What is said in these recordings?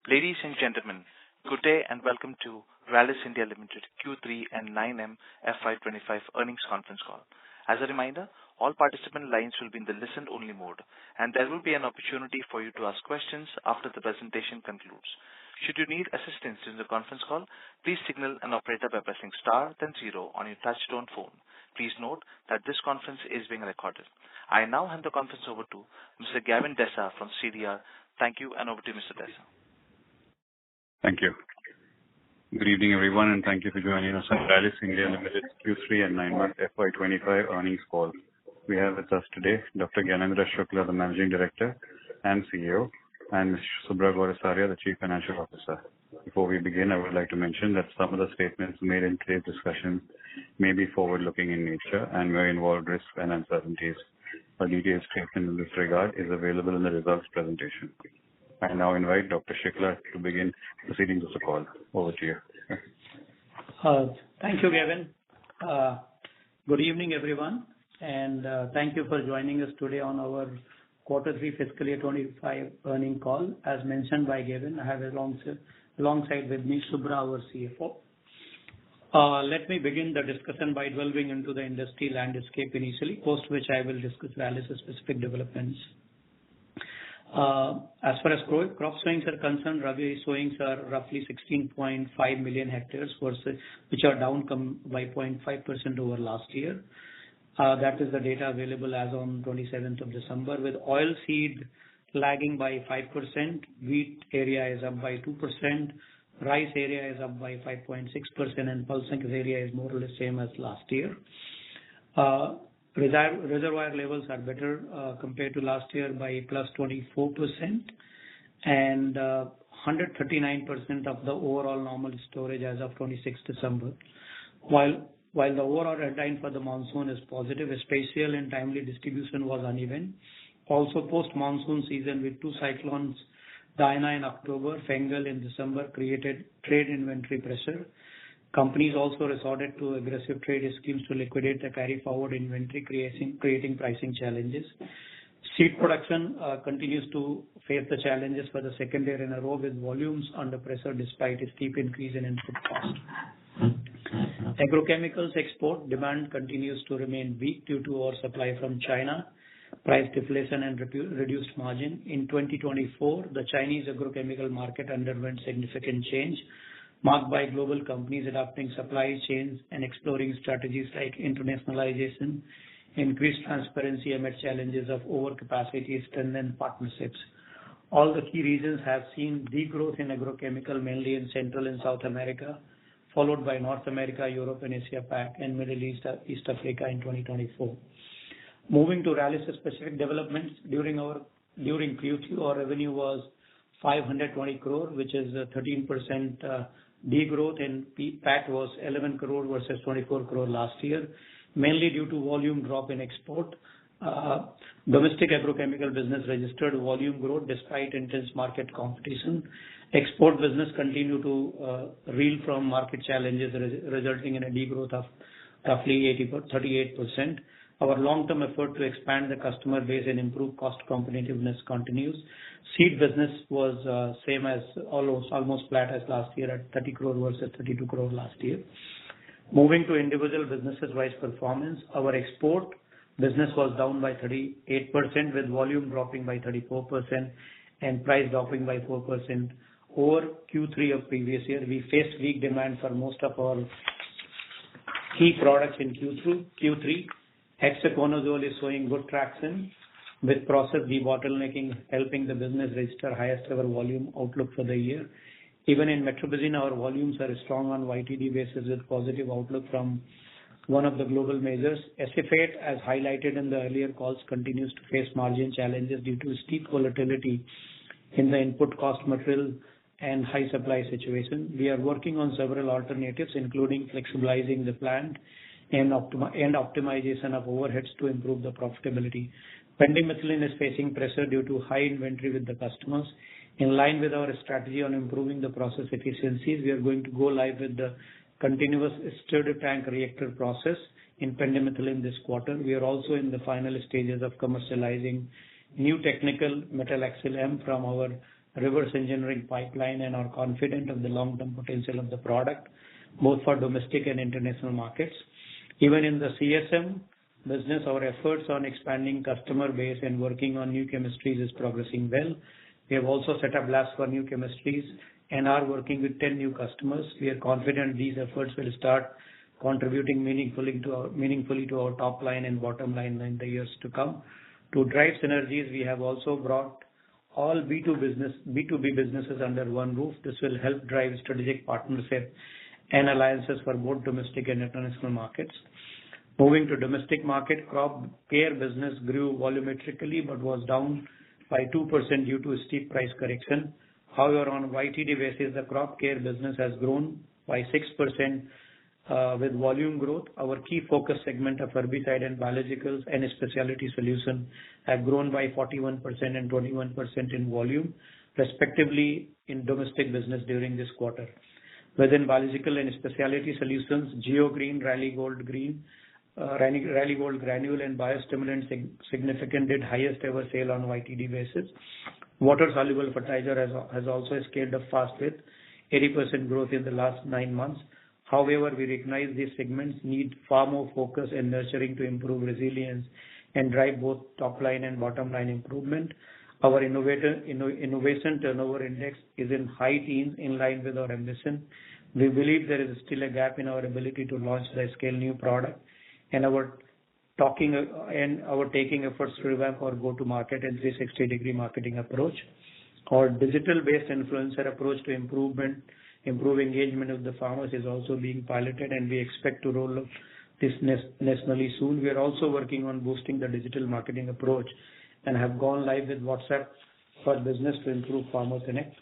Ladies and gentlemen, good day and welcome to Rallis India Limited Q3 and 9M FY25 earnings conference call. As a reminder, all participant lines will be in the listen-only mode, and there will be an opportunity for you to ask questions after the presentation concludes. Should you need assistance in the conference call, please signal an operator by pressing star then zero on your touch-tone phone. Please note that this conference is being recorded. I now hand the conference over to Mr. Gavin Desa from CDR. Thank you, and over to Mr. Desa. Thank you. Good evening, everyone, and thank you for joining us on Rallis India Limited Q3 and 9-month FY25 earnings call. We have with us today Dr. Gyanendra Shukla, the Managing Director and CEO, and Ms. Subhra Gourisaria, the Chief Financial Officer. Before we begin, I would like to mention that some of the statements made in today's discussion may be forward-looking in nature and may involve risks and uncertainties. A detailed statement in this regard is available in the results presentation. I now invite Dr. Shukla to begin proceedings of the call. Over to you. Thank you, Gavin. Good evening, everyone, and thank you for joining us today on our Q3 fiscal year 25 earnings call. As mentioned by Gavin, I have alongside with me Subhra, our CFO. Let me begin the discussion by delving into the industry landscape initially, post which I will discuss Rallis' specific developments. As far as crop sowings are concerned, Rabi sowings are roughly 16.5 million hectares, which are down by 0.5% over last year. That is the data available as on 27th of December, with oil seed lagging by 5%, wheat area is up by 2%, rice area is up by 5.6%, and pulses area is more or less same as last year. Reservoir levels are better compared to last year by plus 24%, and 139% of the overall normal storage as of 26th December. While the overall headline for the monsoon is positive, spatial and timely distribution was uneven. Also, post-monsoon season with two cyclones, Diana in October, Fengal in December, created trade inventory pressure. Companies also resorted to aggressive trade schemes to liquidate the carry-forward inventory, creating pricing challenges. Seed production continues to face the challenges for the second year in a row, with volumes under pressure despite a steep increase in input cost. Agrochemicals export demand continues to remain weak due to oversupply from China, price deflation and reduced margin. In 2024, the Chinese agrochemical market underwent significant change, marked by global companies adopting supply chains and exploring strategies like internationalization, increased transparency amid challenges of overcapacity, strengthened partnerships. All the key regions have seen degrowth in agrochemical, mainly in Central and South America, followed by North America, Europe and Asia Pac, and Middle East, East Africa in 2024. Moving to Rallis' specific developments, during Q2, our revenue was 520 crore, which is a 13% degrowth, and PAT was 11 crore versus 24 crore last year, mainly due to volume drop in export. Domestic agrochemical business registered volume growth despite intense market competition. Export business continued to reel from market challenges, resulting in a degrowth of roughly 38%. Our long-term effort to expand the customer base and improve cost competitiveness continues. Seed business was same as almost flat as last year at 30 crore versus 32 crore last year. Moving to individual businesses-wise performance, our export business was down by 38%, with volume dropping by 34% and price dropping by 4%. Over Q3 of previous year, we faced weak demand for most of our key products in Q3. Hexaconazole is showing good traction, with process debottlenecking helping the business register highest ever volume outlook for the year. Even in metribuzin, our volumes are strong on YTD basis with positive outlook from one of the global majors. Acephate, as highlighted in the earlier calls, continues to face margin challenges due to steep volatility in the input cost material and high supply situation. We are working on several alternatives, including flexibilizing the plant and optimization of overheads to improve the profitability. Pendimethalin is facing pressure due to high inventory with the customers. In line with our strategy on improving the process efficiencies, we are going to go live with the continuous stirred tank reactor process in pendimethalin this quarter. We are also in the final stages of commercializing new technical metalaxyl M from our reverse engineering pipeline and are confident of the long-term potential of the product, both for domestic and international markets. Even in the CSM business, our efforts on expanding customer base and working on new chemistries is progressing well. We have also set up labs for new chemistries and are working with 10 new customers. We are confident these efforts will start contributing meaningfully to our top line and bottom line in the years to come. To drive synergies, we have also brought all B2B businesses under one roof. This will help drive strategic partnership and alliances for both domestic and international markets. Moving to domestic market, crop care business grew volumetrically but was down by 2% due to a steep price correction. However, on YTD basis, the crop care business has grown by 6% with volume growth. Our key focus segment of herbicide and biologicals and specialty solution have grown by 41% and 21% in volume, respectively, in domestic business during this quarter. Within biological and specialty solutions, Geo Green, Ralli Gold Granule and biostimulant significant did highest ever sale on YTD basis. Water soluble fertilizer has also scaled up fast with 80% growth in the last 9 months. However, we recognize these segments need far more focus and nurturing to improve resilience and drive both top line and bottom line improvement. Our innovation turnover index is in high teens, in line with our ambition. We believe there is still a gap in our ability to launch the scale new product, and our taking efforts to revamp our go-to-market and 360-degree marketing approach. Our digital-based influencer approach to improve engagement of the farmers is also being piloted, and we expect to roll out this nationally soon. We are also working on boosting the digital marketing approach and have gone live with WhatsApp for business to improve farmer connect.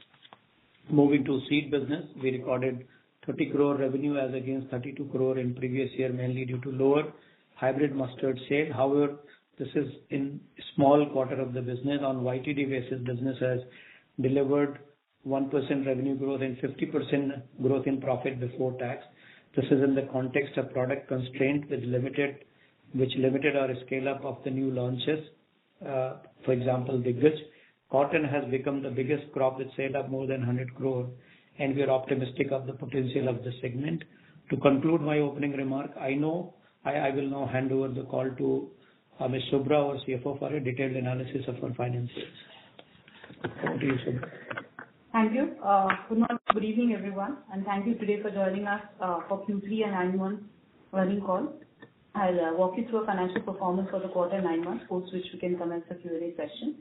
Moving to seed business, we recorded 30 crore revenue as against 32 crore in previous year, mainly due to lower hybrid mustard sale. However, this is in small quarter of the business. On YTD basis, business has delivered 1% revenue growth and 50% growth in profit before tax. This is in the context of product constraint which limited our scale up of the new launches. For example, Diggaz. Cotton has become the biggest crop with sale of more than 100 crore, and we are optimistic of the potential of this segment. To conclude my opening remark, I will now hand over the call to Ms. Subhra, our CFO, for a detailed analysis of our finances. Over to you, Subhra. Thank you. Good evening, everyone, and thank you today for joining us for Q3 and 9 months earnings call. I'll walk you through our financial performance for the quarter 9 months, post which we can commence the Q&A session.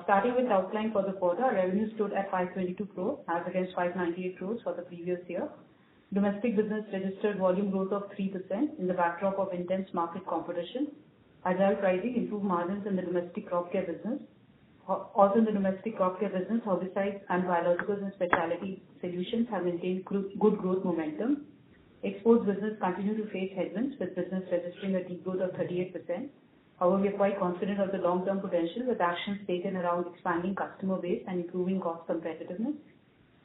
Starting with outline for the quarter, our revenue stood at 522 crores as against 598 crores for the previous year. Domestic business registered volume growth of 3% in the backdrop of intense market competition. Agile pricing improved margins in the domestic crop care business. Also in the domestic crop care business, herbicides and biologicals and specialty solutions have maintained good growth momentum. Exports business continue to face headwinds, with business registering a degrowth of 38%. However, we are quite confident of the long-term potential with actions taken around expanding customer base and improving cost competitiveness.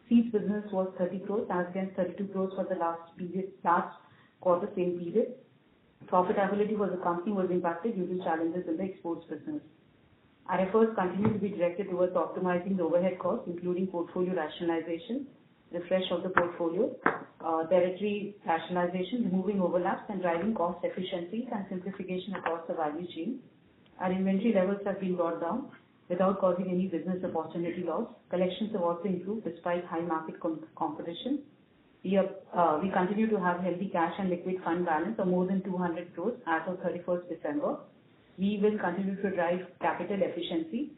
Seeds business was 30 crores as against 32 crores for the last quarter same period. Profitability for the company was impacted due to challenges in the exports business. Our efforts continue to be directed towards optimizing the overhead costs, including portfolio rationalization, refresh of the portfolio, territory rationalization, removing overlaps and driving cost efficiencies and simplification across the value chain. Our inventory levels have been brought down without causing any business opportunity loss. Collections have also improved despite high market competition. We continue to have healthy cash and liquid fund balance of more than 200 crores as of 31st December. We will continue to drive capital efficiency.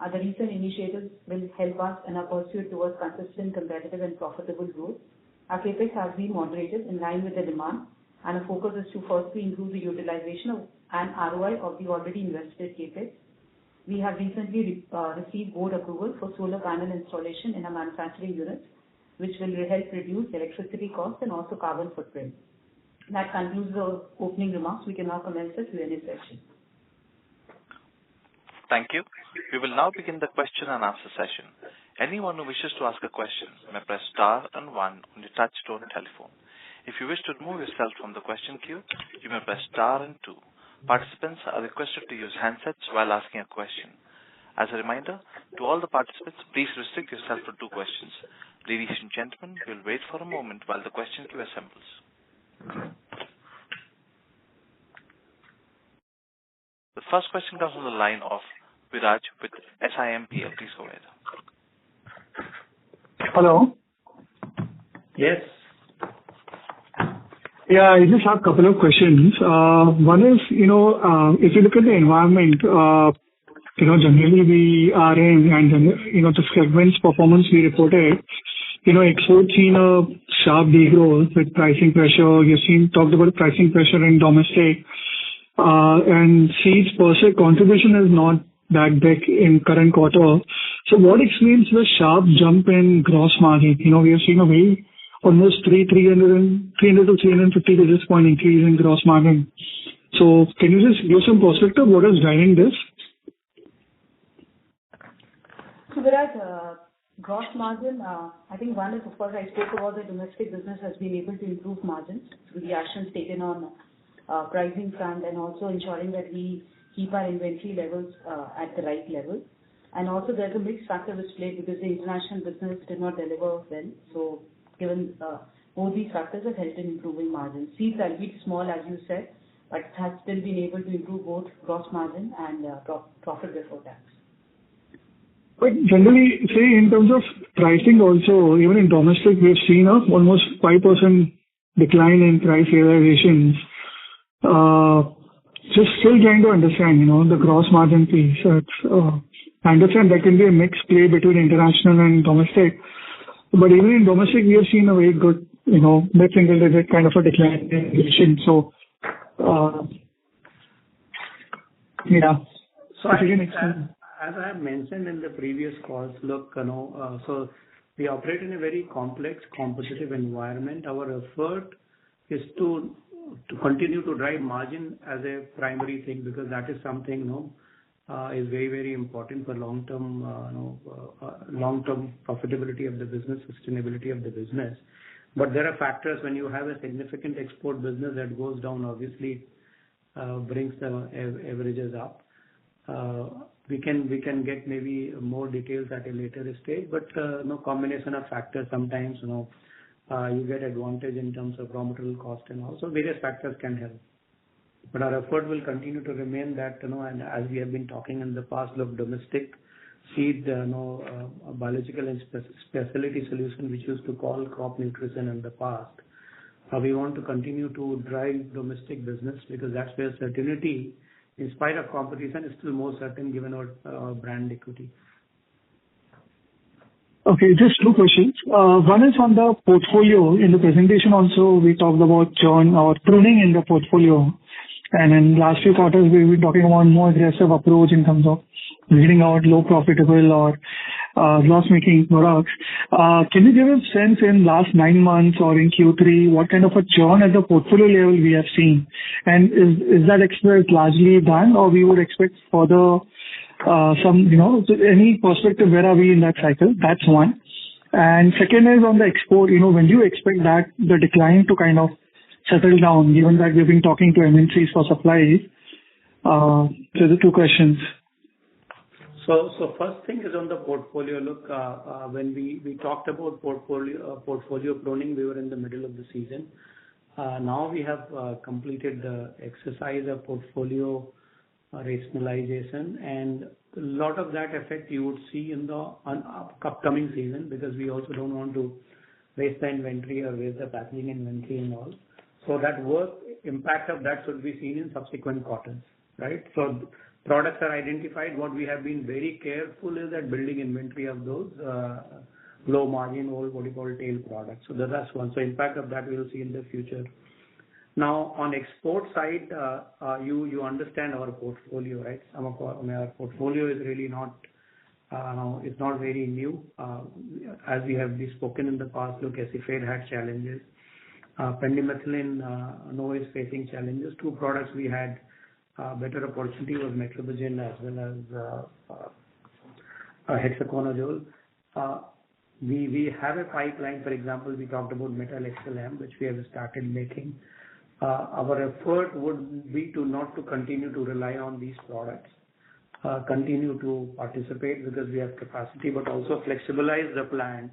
The recent initiatives will help us in our pursuit towards consistent, competitive and profitable growth. Our CapEx has been moderated in line with the demand, and our focus is to firstly improve the utilization and ROI of the already invested CapEx. We have recently received board approval for solar panel installation in our manufacturing units, which will help reduce electricity costs and also carbon footprint. That concludes the opening remarks. We can now commence the Q&A session. Thank you. We will now begin the question and answer session. Anyone who wishes to ask a question may press star and 1 on your touch-tone telephone. If you wish to remove yourself from the question queue, you may press star and 2. Participants are requested to use handsets while asking a question. As a reminder to all the participants, please restrict yourself to 2 questions. Ladies and gentlemen, we'll wait for a moment while the question queue assembles. The first question comes from the line of Viraj with SIMPL. Please go ahead. Hello. Yes. Yeah, I just have a couple of questions. One is, if you look at the environment, generally we are in, and the segments performance we reported, exports seen a sharp degrowth with pricing pressure. You've talked about pricing pressure in domestic, and seeds per se contribution is not that big in current quarter. So what explains the sharp jump in gross margin? We have seen a very almost 300 to 350 basis point increase in gross margin. So can you just give some perspective? What is driving this? So Viraj, gross margin, I think one is, of course, I spoke about the domestic business has been able to improve margins through the actions taken on pricing front and also ensuring that we keep our inventory levels at the right level. And also there's a mixed factor which played because the international business did not deliver well. So given both these factors have helped in improving margins. Seeds are a bit small, as you said, but has still been able to improve both gross margin and profit before tax. But generally, say in terms of pricing also, even in domestic, we've seen a almost 5% decline in price realizations. Just still trying to understand, the gross margin piece. I understand there can be a mixed play between international and domestic, but even in domestic, we have seen a very good, mid-single digit kind of a decline in realization. So, yeah. So I think as I have mentioned in the previous calls, look, so we operate in a very complex, competitive environment. Our effort is to continue to drive margin as a primary thing because that is something, is very, very important for long-term profitability of the business, sustainability of the business. But there are factors when you have a significant export business that goes down, obviously brings the averages up. We can get maybe more details at a later stage, but no combination of factors. Sometimes you get advantage in terms of raw material cost and also various factors can help. But our effort will continue to remain that, and as we have been talking in the past, look, domestic seed, biological and specialty solution, which used to call crop nutrition in the past. We want to continue to drive domestic business because that's where certainty, in spite of competition, is still more certain given our brand equity. Okay, just 2 questions. One is on the portfolio. In the presentation also, we talked about churn or pruning in the portfolio. And in last few quarters, we've been talking about more aggressive approach in terms of weeding out low profitable or loss-making products. Can you give a sense in last 9 months or in Q3, what kind of a churn at the portfolio level we have seen? And is that exercise largely done or we would expect further some, any perspective, where are we in that cycle? That's one. And second is on the export, when do you expect that the decline to kind of settle down, given that we've been talking to MNCs for supplies? So the 2 questions. So first thing is on the portfolio. Look, when we talked about portfolio pruning, we were in the middle of the season. Now we have completed the exercise of portfolio rationalization, and a lot of that effect you would see in the upcoming season because we also don't want to waste the inventory or waste the packaging inventory and all. So that impact of that should be seen in subsequent quarters, right? So products are identified. What we have been very careful is that building inventory of those low margin or what you call tail products. So that's one. So impact of that we will see in the future. Now on export side, you understand our portfolio, right? Some of our portfolio is really not, it's not very new. As we have spoken in the past, look, acephate had challenges. Pendimethalin is facing challenges. 2 products we had better opportunity was metribuzin as well as hexaconazole. We have a pipeline. For example, we talked about Metal XLM, which we have started making. Our effort would be not to continue to rely on these products. continue to participate because we have capacity, but also flexibilize the plant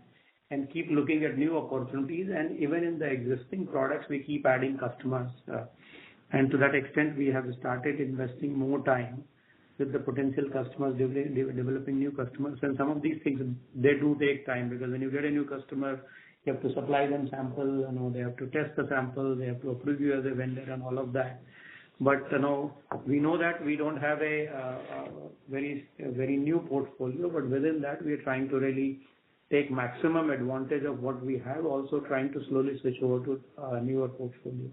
and keep looking at new opportunities. And even in the existing products, we keep adding customers. And to that extent, we have started investing more time with the potential customers, developing new customers. And some of these things, they do take time, because when you get a new customer, you have to supply them sample, they have to test the sample, they have to approve you as a vendor and all of that. But we know that we don't have a very new portfolio, but within that, we are trying to really take maximum advantage of what we have, also trying to slowly switch over to a newer portfolio.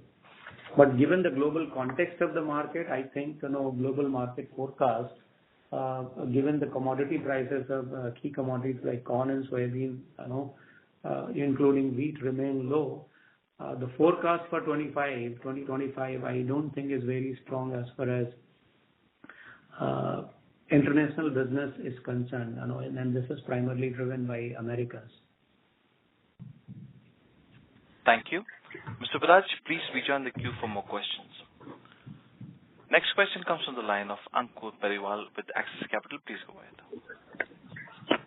But given the global context of the market, I think global market forecast, given the commodity prices of key commodities like corn and soybean, including wheat, remain low. The forecast for 2025, I don't think is very strong as far as international business is concerned, and this is primarily driven by Americas. Thank you. Mr. Viraj, please rejoin the queue for more questions. Next question comes from the line of Ankur Periwal with Axis Capital. Please go ahead.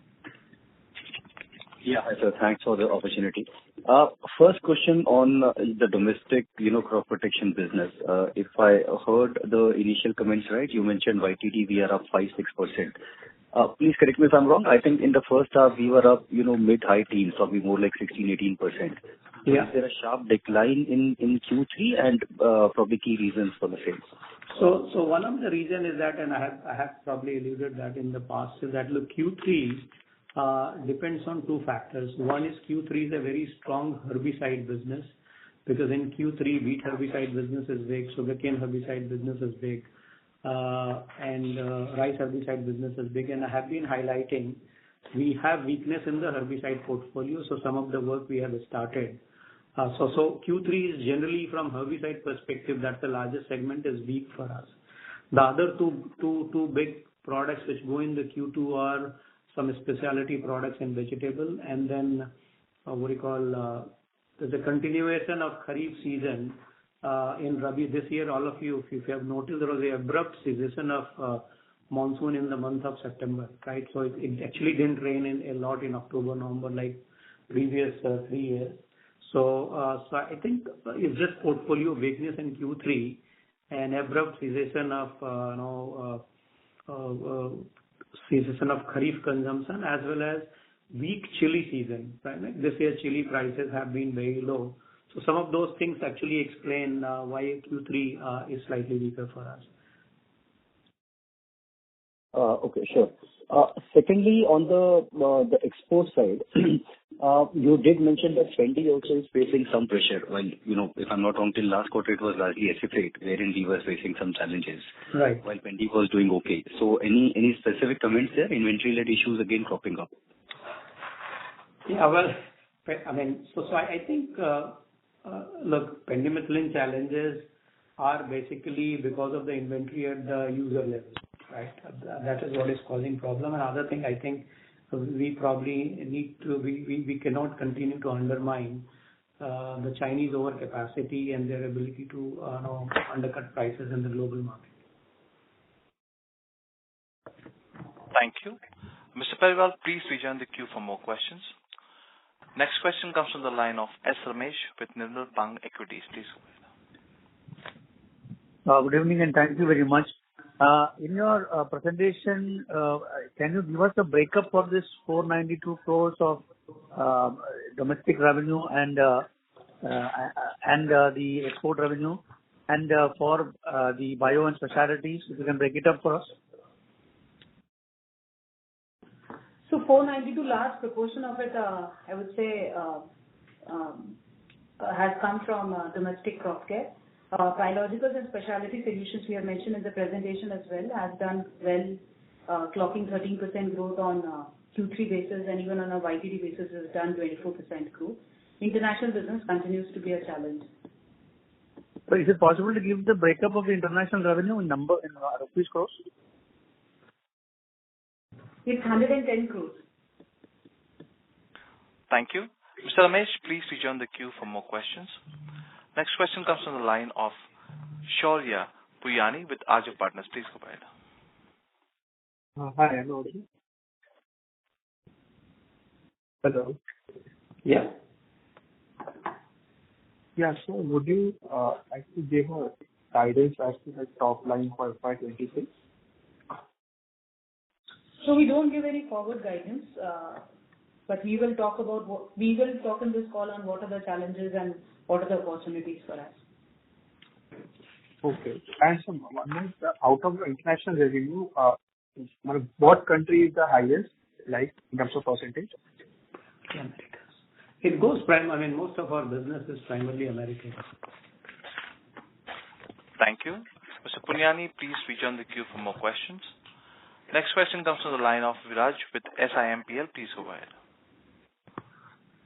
Yeah, hi sir. Thanks for the opportunity. First question on the domestic, crop protection business. If I heard the initial comments right, you mentioned YTD we are up 5-6%. Please correct me if I'm wrong. I think in the first half we were up, mid-high teens, probably more like 16-18%. Yeah. Is there a sharp decline in Q3 and probably key reasons for the same? So one of the reasons is that, and I have probably alluded that in the past, is that look, Q3 depends on two factors. One is Q3 is a very strong herbicide business, because in Q3 wheat herbicide business is big, sugarcane herbicide business is big, and rice herbicide business is big. And I have been highlighting we have weakness in the herbicide portfolio, so some of the work we have started. So Q3 is generally from herbicide perspective, that's the largest segment, is weak for us. The other two big products which go in the Q2 are some specialty products in vegetable, and then there's a continuation of Kharif season in Rabi. This year, all of you, if you have noticed, there was an abrupt cessation of monsoon in the month of September, right? So it actually didn't rain a lot in October, November like previous 3 years. So I think it's just portfolio weakness in Q3 and abrupt cessation of Kharif consumption, as well as weak chili season. Right? This year chili prices have been very low. So some of those things actually explain why Q3 is slightly weaker for us. Okay, sure. Secondly, on the export side, you did mention that Fendi also is facing some pressure. Well, if I'm not wrong, till last quarter it was largely acephate, wherein we were facing some challenges. Right. While Fendi was doing okay. So any specific comments there? Inventory-led issues again cropping up. Yeah, well, I think, look, pendimethalin challenges are basically because of the inventory at the user level, right? That is what is causing problem. Another thing, I think we probably need to, we cannot continue to undermine the Chinese overcapacity and their ability to undercut prices in the global market. Thank you. Mr. Periwal, please rejoin the queue for more questions. Next question comes from the line of S. Ramesh with Nirmal Bang Equities. Please go ahead. Good evening and thank you very much. In your presentation, can you give us a breakup of this 492 crores of domestic revenue and the export revenue, and for the bio and specialties, if you can break it up for us? So 492, large proportion of it, I would say, has come from domestic crop care. Biologicals and specialty solutions we have mentioned in the presentation as well has done well, clocking 13% growth on Q3 basis, and even on a YTD basis has done 24% growth. International business continues to be a challenge. So is it possible to give the breakup of the international revenue in rupees crores? It's 110 crores. Thank you. Mr. Ramesh, please rejoin the queue for more questions. Next question comes from the line of Shaurya Puyani with Arjav Partners. Please go ahead. Hi, I'm audible. Hello. Yeah. Yeah, so would you actually give a guidance as to the top line for FY26? So we don't give any forward guidance, but we will talk in this call on what are the challenges and what are the opportunities for us. Okay. And so one more, out of the international revenue, what country is the highest, like in terms of percentage? Americas. It goes most of our business is primarily American. Thank you. Mr. Punyani, please rejoin the queue for more questions. Next question comes from the line of Viraj with SIMPL. Please go ahead.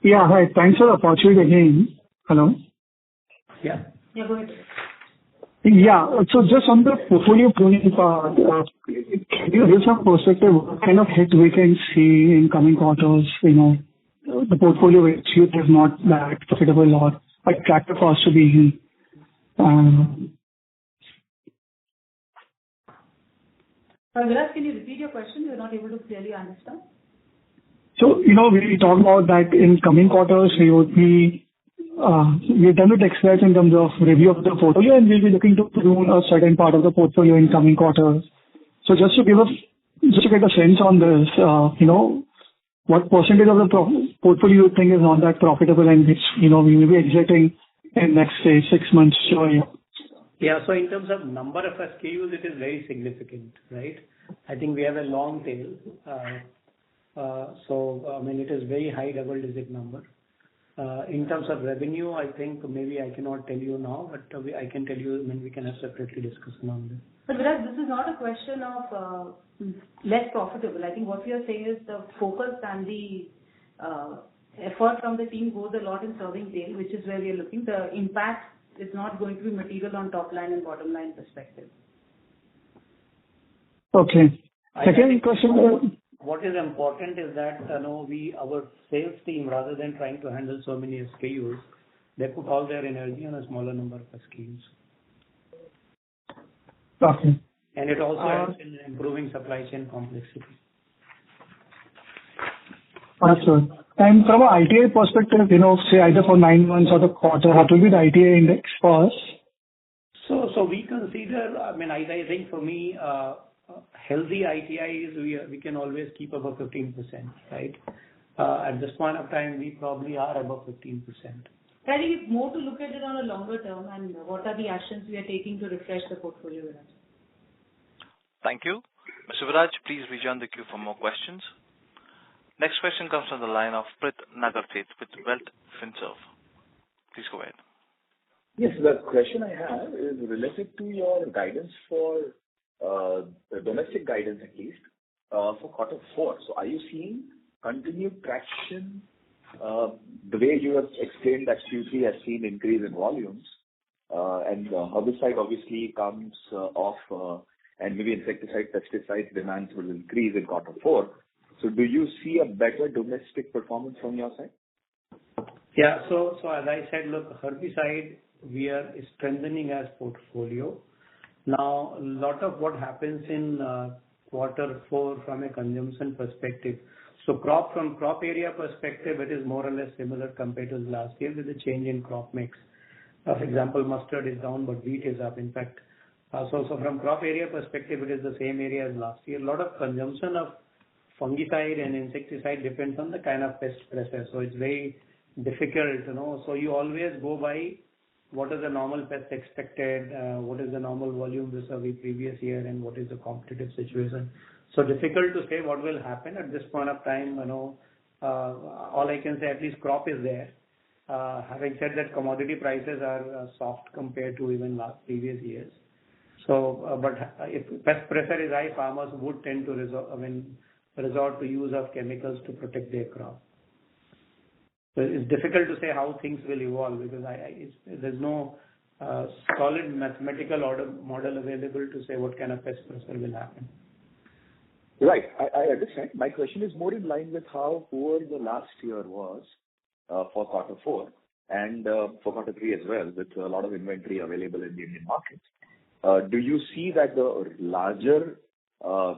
Yeah, hi. Thanks for the opportunity again. Hello? Yeah. Yeah, go ahead. Yeah. So just on the portfolio pruning part, can you give some perspective what kind of hit we can see in coming quarters, the portfolio which you think is not that profitable or attractive for us to be in? Viraj, can you repeat your question? We're not able to clearly understand. So, we talked about that in coming quarters, we've done with experts in terms of review of the portfolio, and we'll be looking to prune a certain part of the portfolio in coming quarters. So just to get a sense on this, what percentage of the portfolio you think is not that profitable and which, we will be exiting in next, say, 6 months to a year? Yeah. So in terms of number of SKUs, it is very significant, right? I think we have a long tail. It is very high double-digit number. In terms of revenue, I think maybe I cannot tell you now, but I can tell you when we can have separately discussion on this. But Viraj, this is not a question of less profitable. I think what we are saying is the focus and the effort from the team goes a lot in serving tail, which is where we are looking. The impact is not going to be material on top line and bottom line perspective. Okay. Second question. What is important is that our sales team, rather than trying to handle so many SKUs, they put all their energy on a smaller number of SKUs. Okay. And it also helps in improving supply chain complexity. Understood. And from an ITI perspective, say either for 9 months or the quarter, what will be the ITI index for us? So we consider, I think for me, healthy ITIs, we can always keep above 15%, right? At this point of time, we probably are above 15%. I think it's more to look at it on a longer term and what are the actions we are taking to refresh the portfolio with us. Thank you. Mr. Viraj, please rejoin the queue for more questions. Next question comes from the line of Prit Nagartheth with Wealth Finserv. Please go ahead. Yes, the question I have is related to your guidance for the domestic guidance at least for quarter 4. So are you seeing continued traction? The way you have explained that Q3 has seen increase in volumes and herbicide obviously comes off and maybe insecticide, pesticide demands will increase in quarter 4. So do you see a better domestic performance from your side? Yeah. So as I said, look, herbicide, we are strengthening as portfolio. Now, a lot of what happens in quarter 4 from a consumption perspective. So from crop area perspective, it is more or less similar compared to last year with the change in crop mix. For example, mustard is down, but wheat is up. In fact, so from crop area perspective, it is the same area as last year. A lot of consumption of fungicide and insecticide depends on the kind of pest pressure. So it's very difficult to know. So you always go by what is the normal pest expected, what is the normal volume vis-a-vis previous year, and what is the competitive situation. So difficult to say what will happen at this point of time. All I can say, at least crop is there. Having said that, commodity prices are soft compared to even previous years. So, but if pest pressure is high, farmers would tend to resort to use of chemicals to protect their crop. So it's difficult to say how things will evolve because there's no solid mathematical model available to say what kind of pest pressure will happen. Right. I understand. My question is more in line with how poor the last year was for quarter 4 and for quarter 3 as well, with a lot of inventory available in the Indian markets. Do you see that the larger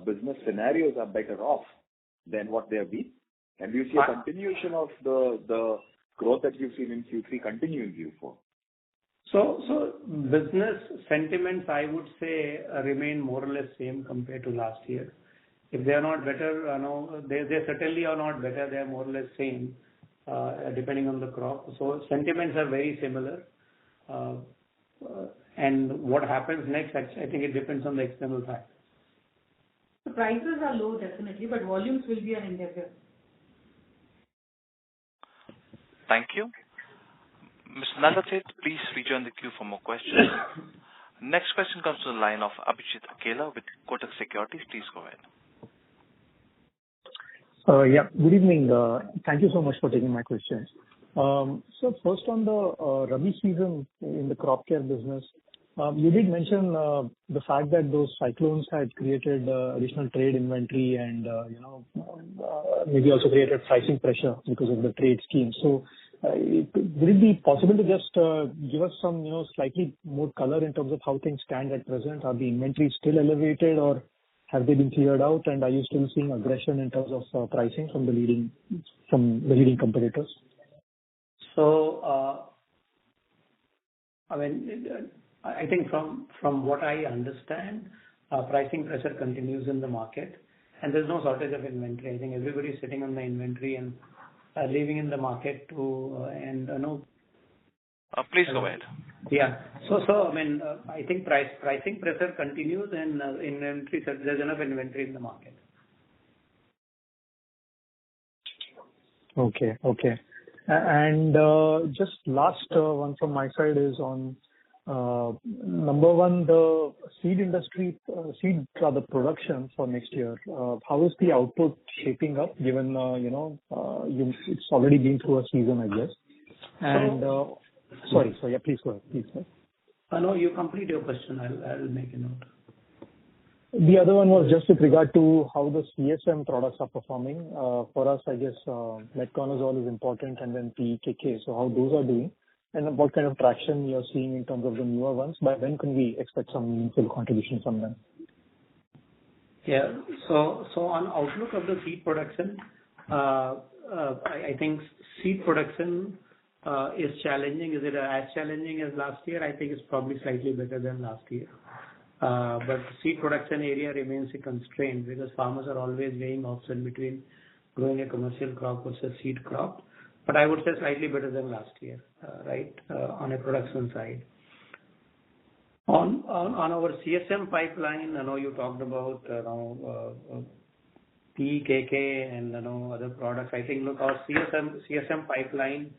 business scenarios are better off than what they have been? And do you see a continuation of the growth that you've seen in Q3 continue in Q4? So business sentiments, I would say, remain more or less same compared to last year. If they are not better, no, they certainly are not better. They are more or less same, depending on the crop. So sentiments are very similar. And what happens next, I think it depends on the external factors. The prices are low, definitely, but volumes will be an endeavor. Thank you. Mr. Nalathit, please rejoin the queue for more questions. Next question comes to the line of Abhijit Akela with Kotak Securities. Please go ahead. Good evening. Thank you so much for taking my questions. So first on the Rabi season in the crop care business, you did mention the fact that those cyclones had created additional trade inventory and maybe also created pricing pressure because of the trade scheme. So would it be possible to just give us some slightly more color in terms of how things stand at present? Are the inventories still elevated or have they been cleared out? And are you still seeing aggression in terms of pricing from the leading competitors? So, I think from what I understand, pricing pressure continues in the market, and there's no shortage of inventory. I think everybody is sitting on the inventory and leaving in the market to Please go ahead. Yeah. So I think pricing pressure continues and inventory. There's enough inventory in the market. Okay. And just last one from my side is on number one, the seed production for next year. How is the output shaping up given, it's already been through a season, I guess. And sorry, yeah, please go ahead. No, you complete your question. I'll make a note. The other one was just with regard to how the CSM products are performing. For us, I guess, metconazole is important and then PEKK. So how those are doing and what kind of traction you're seeing in terms of the newer ones. By when can we expect some meaningful contribution from them? Yeah. So on outlook of the seed production, I think seed production is challenging. Is it as challenging as last year? I think it's probably slightly better than last year. But seed production area remains a constraint because farmers are always weighing option between growing a commercial crop versus seed crop. But I would say slightly better than last year, right, on a production side. On our CSM pipeline, I know you talked about PEKK and other products. I think, look, our CSM pipeline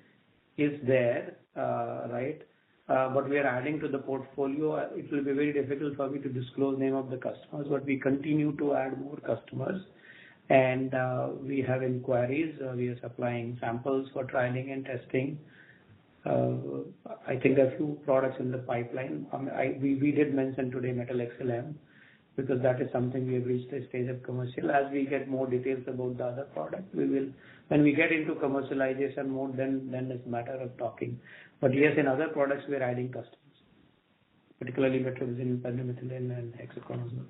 is there, right? But we are adding to the portfolio. It will be very difficult for me to disclose name of the customers, but we continue to add more customers. And we have inquiries. We are supplying samples for trialing and testing. I think there are a few products in the pipeline. We did mention today Metal XLM because that is something we have reached a stage of commercial. As we get more details about the other product, we will. When we get into commercialization mode, then it's a matter of talking. But yes, in other products we are adding customers, particularly metribuzin, pendimethalin, and hexaconazole.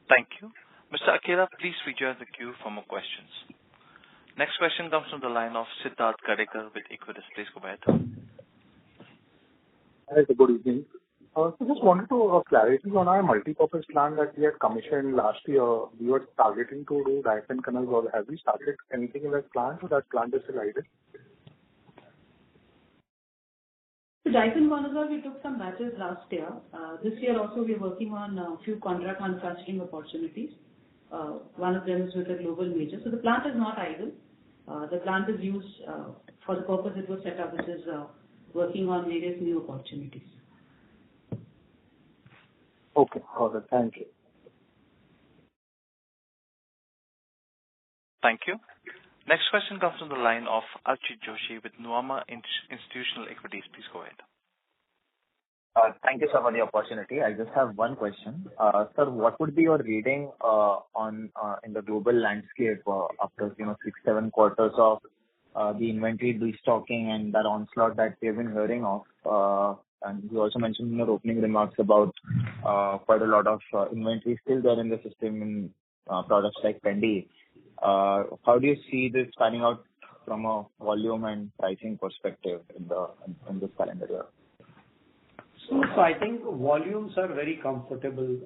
Thank you. Mr. Akela, please rejoin the queue for more questions. Next question comes from the line of Siddharth Gadekar with Equirus. Please go ahead. Hi, good evening. So just wanted to clarity on our multi-purpose plant that we had commissioned last year. We were targeting to do difenoconazole. Have we started anything in that plant, or that plant is still idle? So difenoconazole, we took some batches last year. This year also we are working on a few contract manufacturing opportunities. One of them is with a global major. So the plant is not idle. The plant is used for the purpose it was set up, which is working on various new opportunities. Okay, got it. Thank you. Thank you. Next question comes from the line of Archit Joshi with Nuvama Institutional Equities. Please go ahead. Thank you, sir, for the opportunity. I just have one question. Sir, what would be your reading in the global landscape after 6-7 quarters of the inventory restocking and that onslaught that we have been hearing of? And you also mentioned in your opening remarks about quite a lot of inventory still there in the system in products like Pendi. How do you see this panning out from a volume and pricing perspective in this calendar year? So I think volumes are very comfortable,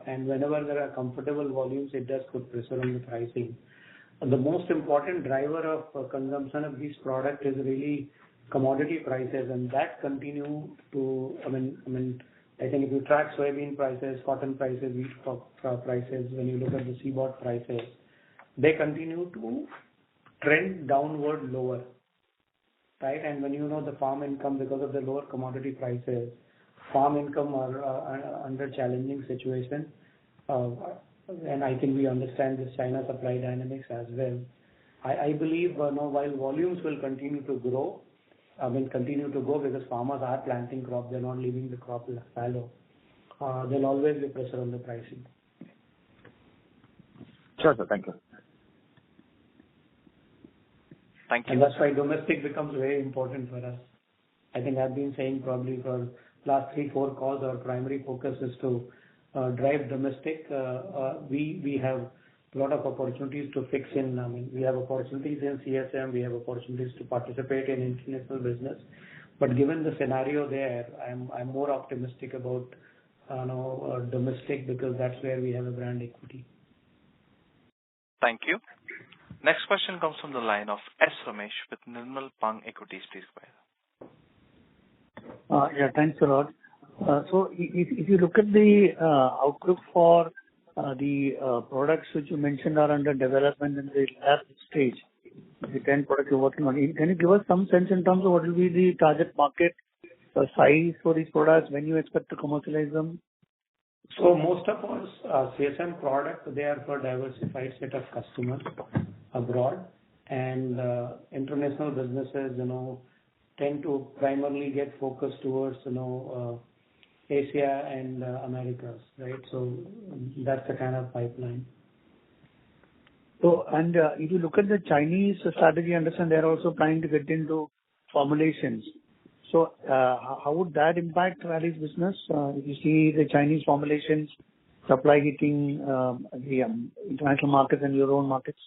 and whenever there are comfortable volumes, it does put pressure on the pricing. The most important driver of consumption of these products is really commodity prices, and that continue to, I think if you track soybean prices, cotton prices, wheat prices, when you look at the seaboard prices, they continue to trend downward lower, right? And when you know the farm income, because of the lower commodity prices, farm income are under challenging situation. And I think we understand this China supply dynamics as well. I believe while volumes will continue to grow, because farmers are planting crop, they're not leaving the crop fallow. There'll always be pressure on the pricing. Sure, sir. Thank you. Thank you. And that's why domestic becomes very important for us. I think I've been saying probably for last 3-4 calls, our primary focus is to drive domestic. We have a lot of opportunities to fix in. We have opportunities in CSM, we have opportunities to participate in international business. But given the scenario there, I'm more optimistic about domestic, because that's where we have a brand equity. Thank you. Next question comes from the line of S. Ramesh with Nirmal Bang Equities. Please go ahead. Yeah, thanks a lot. So if you look at the outlook for the products which you mentioned are under development in the lab stage, the 10 products you're working on, can you give us some sense in terms of what will be the target market size for these products, when you expect to commercialize them? So most of our CSM products, they are for diversified set of customers abroad, and international businesses, tend to primarily get focused towards, Asia and Americas, right? So that's the kind of pipeline. So, and if you look at the Chinese strategy, I understand they're also trying to get into formulations. So, how would that impact Rallis business? If you see the Chinese formulations supply hitting the international markets and your own markets?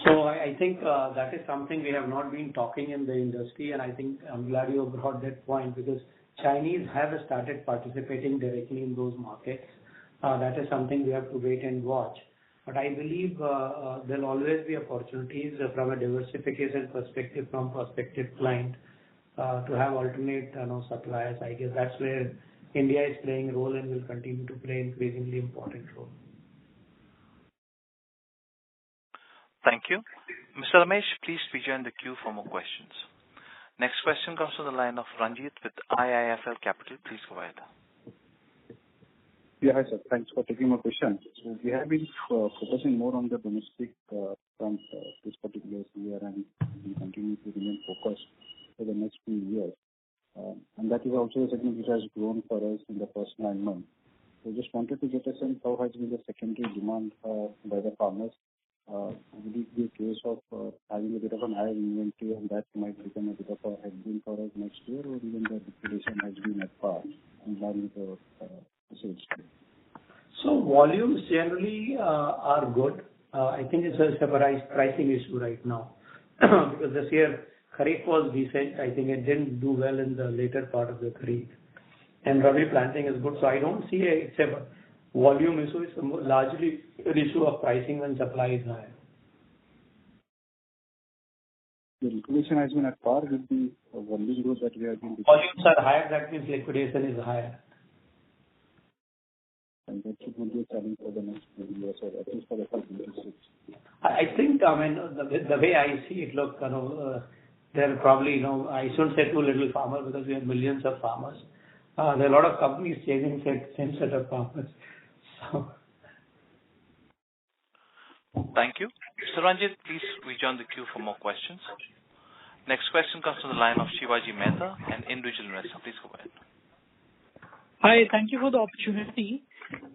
So I think that is something we have not been talking in the industry, and I think I'm glad you brought that point, because Chinese have started participating directly in those markets. That is something we have to wait and watch. But I believe there'll always be opportunities from a diversification perspective, from prospective client, to have alternate suppliers. I guess that's where India is playing a role and will continue to play increasingly important role. Thank you. Mr. Ramesh, please rejoin the queue for more questions. Next question comes from the line of Ranjit with IIFL Capital. Please go ahead. Yeah, hi sir. Thanks for taking my question. So we have been focusing more on the domestic front this particular year, and we continue to remain focused for the next few years. And that is also a segment which has grown for us in the first 9 months. So just wanted to get a sense how has been the secondary demand by the farmers. Would it be a case of having a bit of an higher inventory, and that might become a bit of a headwind for us next year, or even the liquidation has been at par in line with the sales? So volumes generally are good. I think it's a pricing issue right now because this year Kharif was decent. I think it didn't do well in the later part of the Kharif. And Rabi planting is good. So I don't see it's a volume issue. It's largely an issue of pricing when supply is high. The liquidation has been at par with the volume growth that we have been. Volumes are higher, that means liquidation is higher. And that should be a challenge for the next year, or at least for the first 6. I think, the way I see it, look, there are probably, I shouldn't say too little farmers because we have millions of farmers. There are a lot of companies chasing same set of farmers. So. Thank you. Mr. Ranjit, please rejoin the queue for more questions. Next question comes from the line of Shivaji Mehta, an individual investor. Please go ahead. Hi, thank you for the opportunity.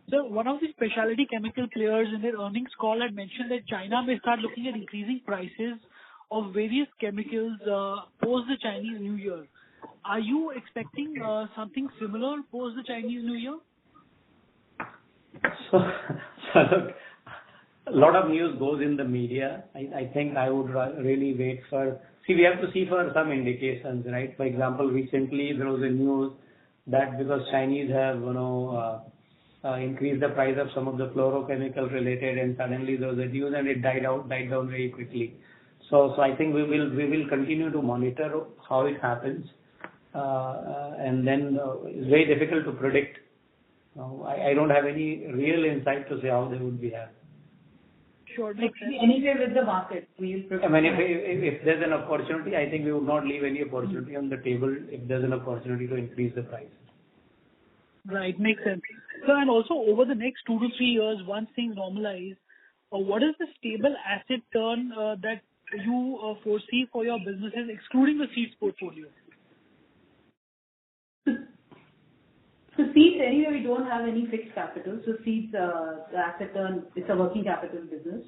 So one of the specialty chemical players in their earnings call had mentioned that China may start looking at increasing prices of various chemicals post the Chinese New Year. Are you expecting something similar post the Chinese New Year? So look, a lot of news goes in the media. I think I would really wait for... See, we have to see for some indications, right? For example, recently there was a news that because Chinese have, increased the price of some of the fluorochemical related, and suddenly there was a news and it died down very quickly. So I think we will continue to monitor how it happens, and then it's very difficult to predict. I don't have any real insight to say how they would behave. Sure, makes sense. Anyway, with the market, we will. I mean, if there's an opportunity, I think we would not leave any opportunity on the table if there's an opportunity to increase the price. Right, makes sense. So, and also over the next 2 to 3 years, once things normalize, what is the stable asset turn that you foresee for your businesses, excluding the seeds portfolio? So seeds, anyway, we don't have any fixed capital. So seeds, the asset turn, it's a working capital business.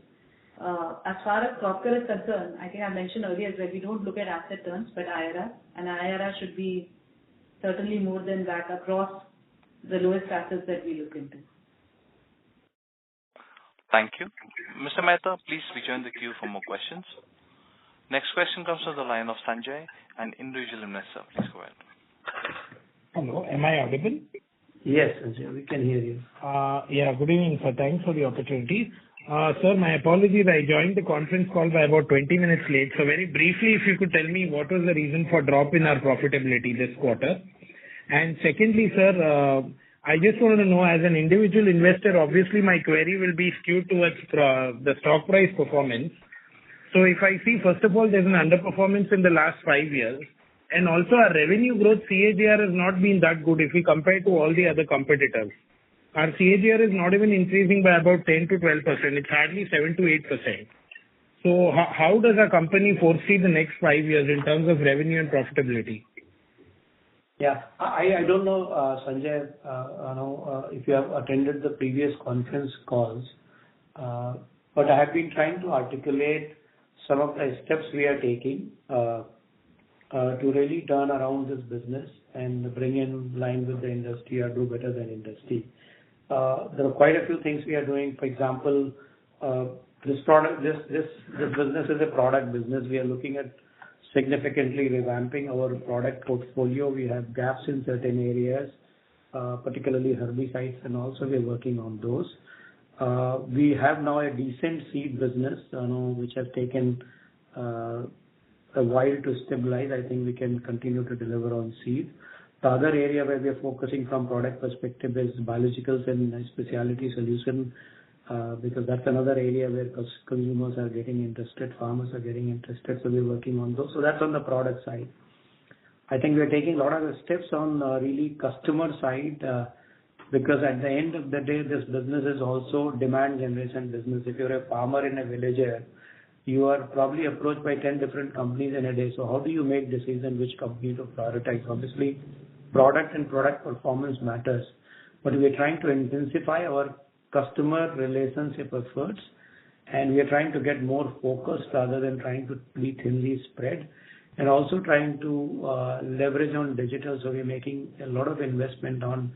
As far as crop care is concerned, I think I mentioned earlier that we don't look at asset turns, but IRR. And IRR should be certainly more than that across the lowest assets that we look into. Thank you. Mr. Mehta, please rejoin the queue for more questions. Next question comes from the line of Sanjay, an individual investor. Please go ahead. Hello, am I audible? Yes, Sanjay, we can hear you. Yeah, good evening, sir. Thanks for the opportunity. Sir, my apologies. I joined the conference call by about 20 minutes late. So very briefly, if you could tell me what was the reason for drop in our profitability this quarter. And secondly, sir, I just wanted to know, as an individual investor, obviously my query will be skewed towards the stock price performance. So if I see, first of all, there's an underperformance in the last 5 years. And also our revenue growth CAGR has not been that good if we compare to all the other competitors. Our CAGR is not even increasing by about 10 to 12%. It's hardly 7 to 8%. So how does our company foresee the next 5 years in terms of revenue and profitability? Yeah, I don't know, Sanjay, if you have attended the previous conference calls, but I have been trying to articulate some of the steps we are taking to really turn around this business and bring in line with the industry or do better than industry. There are quite a few things we are doing. For example, this business is a product business. We are looking at significantly revamping our product portfolio. We have gaps in certain areas, particularly herbicides, and also we are working on those. We have now a decent seed business, which has taken a while to stabilize. I think we can continue to deliver on seed. The other area where we are focusing from product perspective is biologicals and specialty solution, because that's another area where consumers are getting interested, farmers are getting interested, so we're working on those. So that's on the product side. I think we're taking a lot of steps on really customer side, because at the end of the day, this business is also demand generation business. If you're a farmer in a villager, you are probably approached by 10 different companies in a day. So how do you make decision which company to prioritize? Obviously, product and product performance matters, but we are trying to intensify our customer relationship efforts, and we are trying to get more focused rather than trying to be thinly spread, and also trying to leverage on digital. So we're making a lot of investment on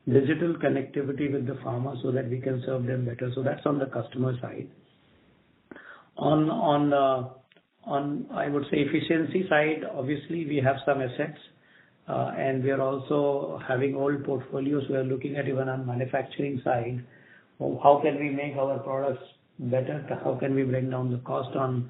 digital connectivity with the farmers so that we can serve them better. So that's on the customer side. On I would say efficiency side, obviously we have some assets, and we are also having old portfolios. We are looking at even on manufacturing side. How can we make our products better? How can we bring down the cost on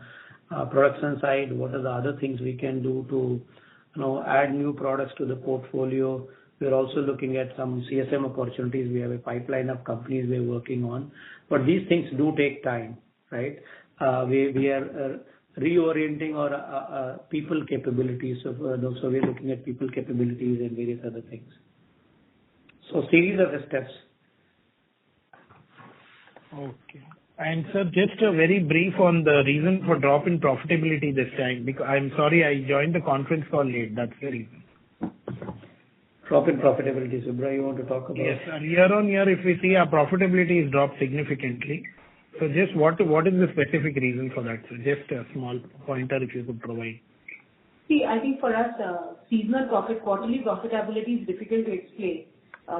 production side? What are the other things we can do to add new products to the portfolio? We're also looking at some CSM opportunities. We have a pipeline of companies we're working on, but these things do take time, right? We are reorienting our people capabilities. So we're looking at people capabilities and various other things. So series of steps. Okay. And sir, just a very brief on the reason for drop in profitability this time. Because I'm sorry, I joined the conference call late. That's the reason. Drop in profitability. Subra, you want to talk about? Yes, and year on year, if we see our profitability is dropped significantly. So just what is the specific reason for that? So just a small pointer if you could provide. See, I think for us, seasonal profit, quarterly profitability is difficult to explain,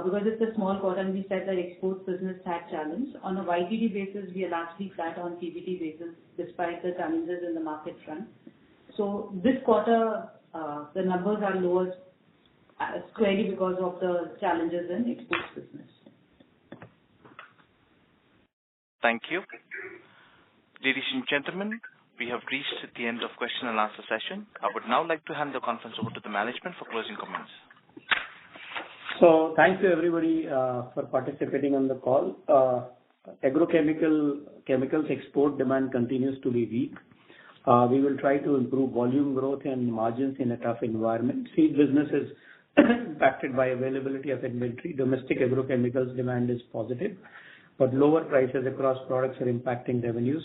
because it's a small quarter, and we said that exports business had challenge. On a YTD basis, we are largely flat on PBT basis, despite the challenges in the market front. So this quarter, the numbers are lower, squarely because of the challenges in exports business. Thank you. Ladies and gentlemen, we have reached the end of question and answer session. I would now like to hand the conference over to the management for closing comments. So thank you everybody for participating on the call. Chemicals export demand continues to be weak. We will try to improve volume growth and margins in a tough environment. Seed business is impacted by availability of inventory. Domestic agrochemicals demand is positive, but lower prices across products are impacting revenues.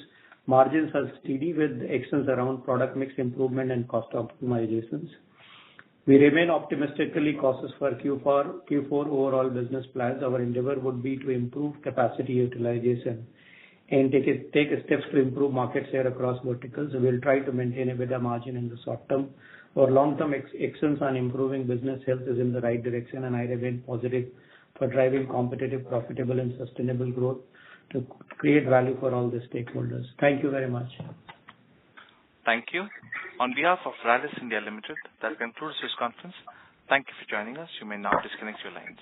Margins are steady with actions around product mix improvement and cost optimizations. We remain optimistically cautious for Q4 overall business plans. Our endeavor would be to improve capacity utilization and take steps to improve market share across verticals. We will try to maintain a better margin in the short term. Our long-term actions on improving business health is in the right direction, and I remain positive for driving competitive, profitable, and sustainable growth to create value for all the stakeholders. Thank you very much. Thank you. On behalf of Rallis India Limited, that concludes this conference. Thank you for joining us. You may now disconnect your lines.